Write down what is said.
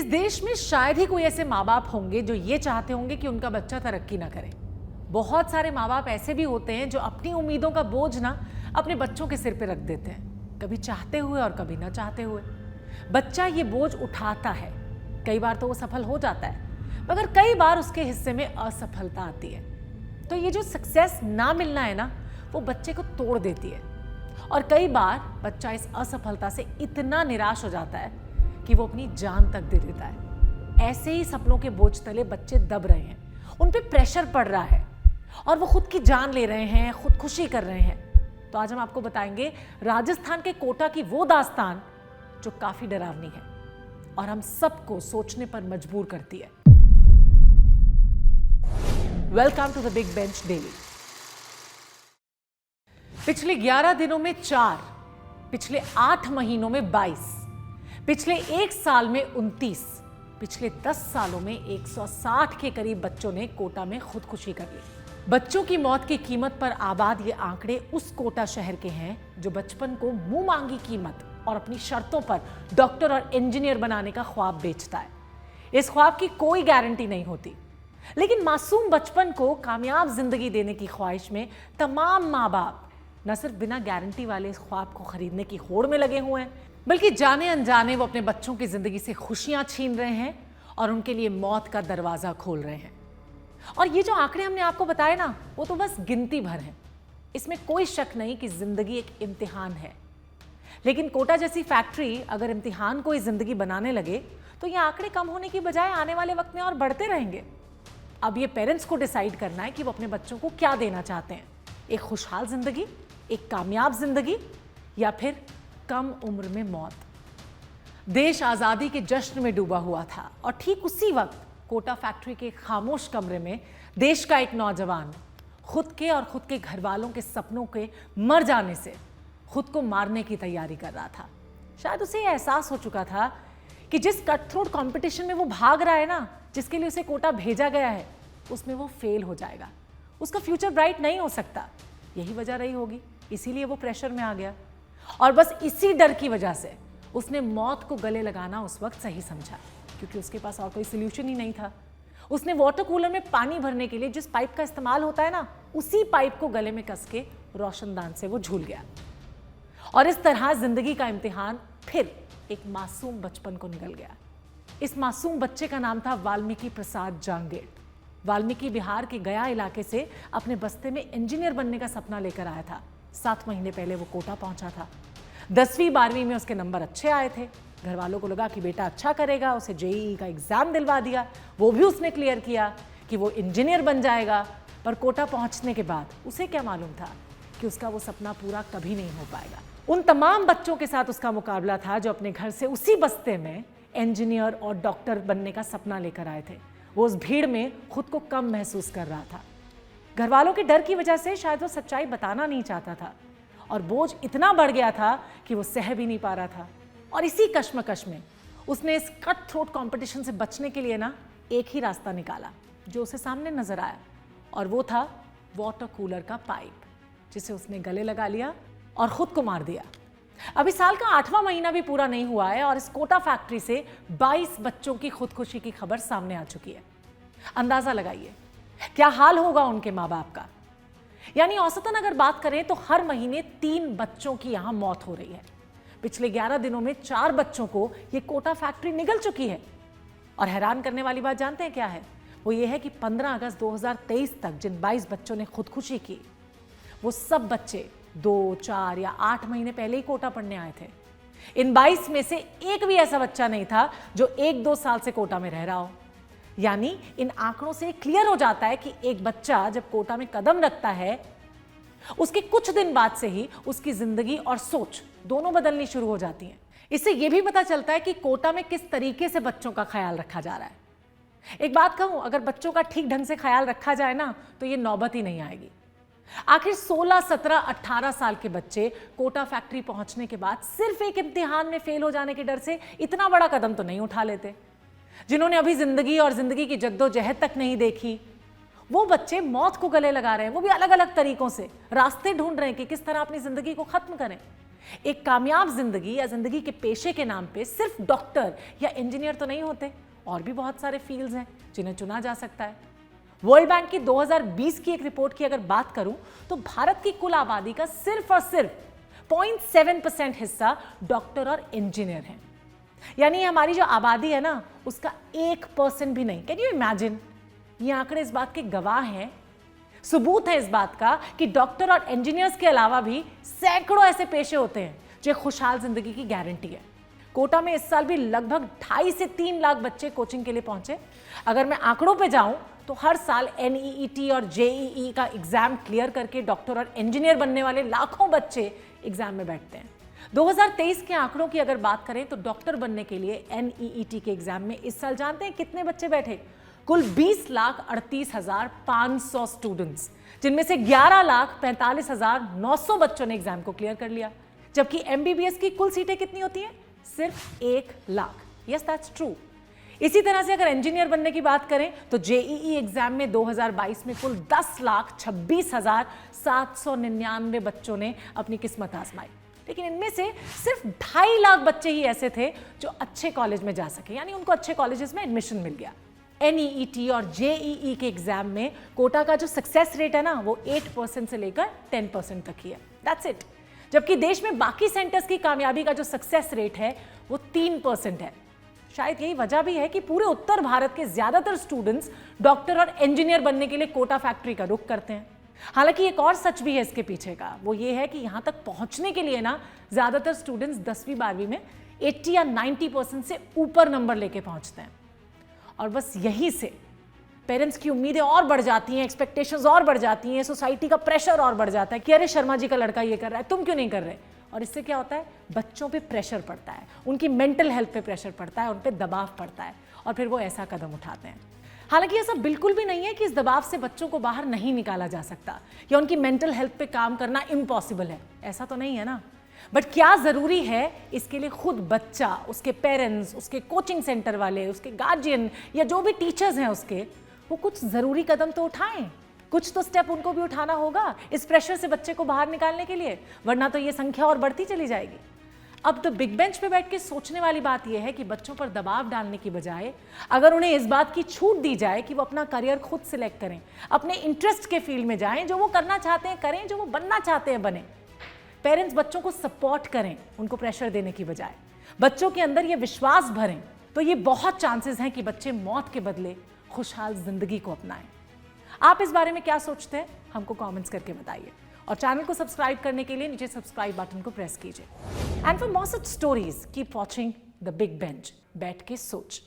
इस देश में शायद ही कोई ऐसे माँ बाप होंगे जो ये चाहते होंगे कि उनका बच्चा तरक्की ना करे। बहुत सारे माँ बाप ऐसे भी होते हैं जो अपनी उम्मीदों का बोझ ना अपने बच्चों के सिर पे रख देते हैं, कभी चाहते हुए और कभी ना चाहते हुए। बच्चा ये बोझ उठाता है, कई बार तो वो सफल हो जाता है, मगर कई बार उसके हिस्से में असफलता आती है। तो ये जो सक्सेस ना मिलना है ना, वो बच्चे को तोड़ देती है और कई बार बच्चा इस असफलता से इतना निराश हो जाता है कि वो अपनी जान तक दे देता है। ऐसे ही सपनों के बोझ तले बच्चे दब रहे हैं, उन पे प्रेशर पड़ रहा है और वो खुद की जान ले रहे हैं, खुदकुशी कर रहे हैं। तो आज हम आपको बताएंगे राजस्थान के कोटा की वो दास्तान जो काफी डरावनी है और हम सबको सोचने पर मजबूर करती है। Welcome to the big bench daily. पिछले 11 दिनों में 4, पिछले 8 महीनों में 22, पिछले 1 साल में 29, पिछले 10 सालों में 160 के करीब बच्चों ने कोटा में खुदकुशी कर ली। बच्चों की मौत की कीमत पर आबाद ये आंकड़े उस कोटा शहर के हैं जो बचपन को मुंह मांगी कीमत और अपनी शर्तों पर डॉक्टर और इंजीनियर बनाने का ख्वाब बेचता है। इस ख्वाब की कोई गारंटी नहीं होती, लेकिन मासूम बचपन को कामयाब जिंदगी देने की ख्वाहिश में तमाम माँ बाप न सिर्फ बिना गारंटी वाले इस ख्वाब को खरीदने की होड़ में लगे हुए हैं, बल्कि जाने अनजाने वो अपने बच्चों की जिंदगी से खुशियां छीन रहे हैं और उनके लिए मौत का दरवाजा खोल रहे हैं। और ये जो आंकड़े हमने आपको बताए ना, वो तो बस गिनती भर हैं। इसमें कोई शक नहीं कि जिंदगी एक इम्तिहान है, लेकिन कोटा जैसी फैक्ट्री अगर इम्तिहान को ही जिंदगी बनाने लगे तो ये आंकड़े कम होने की बजाय आने वाले वक्त में और बढ़ते रहेंगे। अब ये पेरेंट्स को डिसाइड करना है कि वो अपने बच्चों को क्या देना चाहते हैं, एक खुशहाल जिंदगी, एक कामयाब जिंदगी या फिर कम उम्र में मौत। देश आजादी के जश्न में डूबा हुआ था और ठीक उसी वक्त कोटा फैक्ट्री के खामोश कमरे में देश का एक नौजवान खुद के और खुद के घर वालों के सपनों के मर जाने से खुद को मारने की तैयारी कर रहा था। शायद उसे यह एहसास हो चुका था कि जिस कट थ्रोट कंपटीशन में वो भाग रहा है ना, जिसके लिए उसे कोटा भेजा गया है, उसमें वो फेल हो जाएगा, उसका फ्यूचर ब्राइट नहीं हो सकता। यही वजह रही होगी, इसीलिए वो प्रेशर में आ गया और बस इसी डर की वजह से उसने मौत को गले लगाना उस वक्त सही समझा, क्योंकि उसके पास और कोई सोल्यूशन ही नहीं था। उसने वाटर कूलर में पानी भरने के लिए जिस पाइप का इस्तेमाल होता है ना, उसी पाइप को गले में कस के रोशनदान से वो झूल गया और इस तरह जिंदगी का इम्तिहान फिर एक मासूम बचपन को निकल गया। इस मासूम बच्चे का नाम था वाल्मीकि प्रसाद जांगेड़। वाल्मीकि बिहार के गया इलाके से अपने बस्ते में इंजीनियर बनने का सपना लेकर आया था। 7 महीने पहले वो कोटा पहुंचा था। 10वीं 12वीं में उसके नंबर अच्छे आए थे। घर वालों को लगा कि बेटा अच्छा करेगा, उसे जेईई का एग्जाम दिलवा दिया, वो भी उसने क्लियर किया कि वो इंजीनियर बन जाएगा। पर कोटा पहुंचने के बाद उसे क्या मालूम था कि उसका वो सपना पूरा कभी नहीं हो पाएगा। उन तमाम बच्चों के साथ उसका मुकाबला था जो अपने घर से उसी बस्ते में इंजीनियर और डॉक्टर बनने का सपना लेकर आए थे। वो उस भीड़ में खुद को कम महसूस कर रहा था। घर वालों के डर की वजह से शायद वो सच्चाई बताना नहीं चाहता था और बोझ इतना बढ़ गया था कि वो सह भी नहीं पा रहा था। और इसी कश्मकश में उसने इस कट थ्रोट कंपटीशन से बचने के लिए ना एक ही रास्ता निकाला जो उसे सामने नजर आया, और वो था वाटर कूलर का पाइप, जिसे उसने गले लगा लिया और खुद को मार दिया। अभी साल का 8वां महीना भी पूरा नहीं हुआ है और इस कोटा फैक्ट्री से 22 बच्चों की खुदकुशी की खबर सामने आ चुकी है। अंदाजा लगाइए क्या हाल होगा उनके माँ बाप का। यानी औसतन अगर बात करें तो हर महीने 3 बच्चों की यहां मौत हो रही है। पिछले 11 दिनों में 4 बच्चों को यह कोटा फैक्ट्री निगल चुकी है। और हैरान करने वाली बात जानते हैं क्या है? वो ये है कि 15 अगस्त 2023 तक जिन 22 बच्चों ने खुदकुशी की, वो सब बच्चे 2, 4 या 8 महीने पहले ही कोटा पढ़ने आए थे। इन 22 में से एक भी ऐसा बच्चा नहीं था जो 1-2 साल से कोटा में रह रहा हो। यानी इन आंकड़ों से क्लियर हो जाता है कि एक बच्चा जब कोटा में कदम रखता है, उसके कुछ दिन बाद से ही उसकी जिंदगी और सोच दोनों बदलनी शुरू हो जाती हैं। इससे यह भी पता चलता है कि कोटा में किस तरीके से बच्चों का ख्याल रखा जा रहा है। एक बात कहूं, अगर बच्चों का ठीक ढंग से ख्याल रखा जाए ना, तो यह नौबत ही नहीं आएगी। आखिर 16, 17, 18 साल के बच्चे कोटा फैक्ट्री पहुंचने के बाद सिर्फ एक इम्तिहान में फेल हो जाने के डर से इतना बड़ा कदम तो नहीं उठा लेते। जिन्होंने अभी जिंदगी और जिंदगी की जद्दोजहद तक नहीं देखी, वो बच्चे मौत को गले लगा रहे हैं। वो भी अलग अलग तरीकों से रास्ते ढूंढ रहे हैं कि किस तरह अपनी जिंदगी को खत्म करें। एक कामयाब जिंदगी या जिंदगी के पेशे के नाम पे सिर्फ डॉक्टर या इंजीनियर तो नहीं होते, और भी बहुत सारे फील्ड्स हैं जिन्हें चुना जा सकता है। वर्ल्ड बैंक की 2020 की एक रिपोर्ट की अगर बात करूं तो भारत की कुल आबादी का सिर्फ और सिर्फ 0.7% हिस्सा डॉक्टर और इंजीनियर हैं। यानी हमारी जो आबादी है ना, उसका 1% भी नहीं। Can you imagine? ये आंकड़े इस बात के गवाह हैं, सबूत है इस बात का कि डॉक्टर और इंजीनियर्स के अलावा भी सैकड़ों ऐसे पेशे होते हैं जो खुशहाल जिंदगी की गारंटी है। कोटा में इस साल भी लगभग 2.5 से 3 लाख बच्चे कोचिंग के लिए पहुंचे। अगर मैं आंकड़ों पे जाऊं तो हर साल NEET और JEE का एग्जाम क्लियर करके डॉक्टर और इंजीनियर बनने वाले लाखों बच्चे एग्जाम में बैठते हैं। 2023 के आंकड़ों की अगर बात करें तो डॉक्टर बनने के लिए NEET के एग्जाम में इस साल जानते हैं कितने बच्चे बैठे? कुल 20,38,500 स्टूडेंट्स, जिनमें से 11,45,900 बच्चों ने एग्जाम को क्लियर कर लिया। जबकि MBBS की कुल सीटें कितनी होती हैं? सिर्फ 1 लाख। Yes, that's true. इसी तरह से अगर इंजीनियर बनने की बात करें तो JEE एग्जाम में 2022 में कुल 10,26,799 बच्चों ने अपनी किस्मत आजमाई, लेकिन इनमें से सिर्फ 2.5 लाख बच्चे ही ऐसे थे जो अच्छे कॉलेज में जा सके, यानी उनको अच्छे कॉलेजेस में एडमिशन मिल गया। NEET और JEE के एग्जाम में कोटा का जो सक्सेस रेट है ना, वो 8% से लेकर 10% तक ही है। That's it. जबकि देश में बाकी सेंटर्स की कामयाबी का जो सक्सेस रेट है वो 3% है। शायद यही वजह भी है कि पूरे उत्तर भारत के ज्यादातर स्टूडेंट्स डॉक्टर और इंजीनियर बनने के लिए कोटा फैक्ट्री का रुख करते हैं। हालांकि एक और सच भी है इसके पीछे का, वो ये है कि यहां तक पहुंचने के लिए ना ज्यादातर स्टूडेंट्स 10वीं 12वीं में 80 या 90% से ऊपर नंबर लेके पहुंचते हैं। और बस यहीं से पेरेंट्स की उम्मीदें और बढ़ जाती हैं, एक्सपेक्टेशंस और बढ़ जाती हैं, सोसाइटी का प्रेशर और बढ़ जाता है कि अरे शर्मा जी का लड़का ये कर रहा है, तुम क्यों नहीं कर रहे? और इससे क्या होता है? बच्चों पे प्रेशर पड़ता है, उनकी मेंटल हेल्थ पे प्रेशर पड़ता है, उन पे दबाव पड़ता है, और फिर वो ऐसा कदम उठाते हैं। हालांकि ऐसा बिल्कुल भी नहीं है कि इस दबाव से बच्चों को बाहर नहीं निकाला जा सकता या उनकी मेंटल हेल्थ पे काम करना इम्पॉसिबल है, ऐसा तो नहीं है ना। बट क्या जरूरी है, इसके लिए खुद बच्चा, उसके पेरेंट्स, उसके कोचिंग सेंटर वाले, उसके गार्जियन या जो भी टीचर्स हैं उसके, वो कुछ जरूरी कदम तो उठाएं। कुछ तो स्टेप उनको भी उठाना होगा इस प्रेशर से बच्चे को बाहर निकालने के लिए, वरना तो ये संख्या और बढ़ती चली जाएगी। अब तो बिग बेंच पे बैठ के सोचने वाली बात यह है कि बच्चों पर दबाव डालने की बजाय अगर उन्हें इस बात की छूट दी जाए कि वो अपना करियर खुद सिलेक्ट करें, अपने इंटरेस्ट के फील्ड में जाएं, जो वो करना चाहते हैं करें, जो वो बनना चाहते हैं बने। पेरेंट्स बच्चों को सपोर्ट करें उनको प्रेशर देने की बजाय, बच्चों के अंदर ये विश्वास भरें, तो ये बहुत चांसेस हैं कि बच्चे मौत के बदले खुशहाल जिंदगी को अपनाएं। आप इस बारे में क्या सोचते हैं? हमको कमेंट्स करके बताइए, और चैनल को सब्सक्राइब करने के लिए नीचे सब्सक्राइब बटन को प्रेस कीजिए। And for more such stories keep watching the big bench. बैठ के सोच।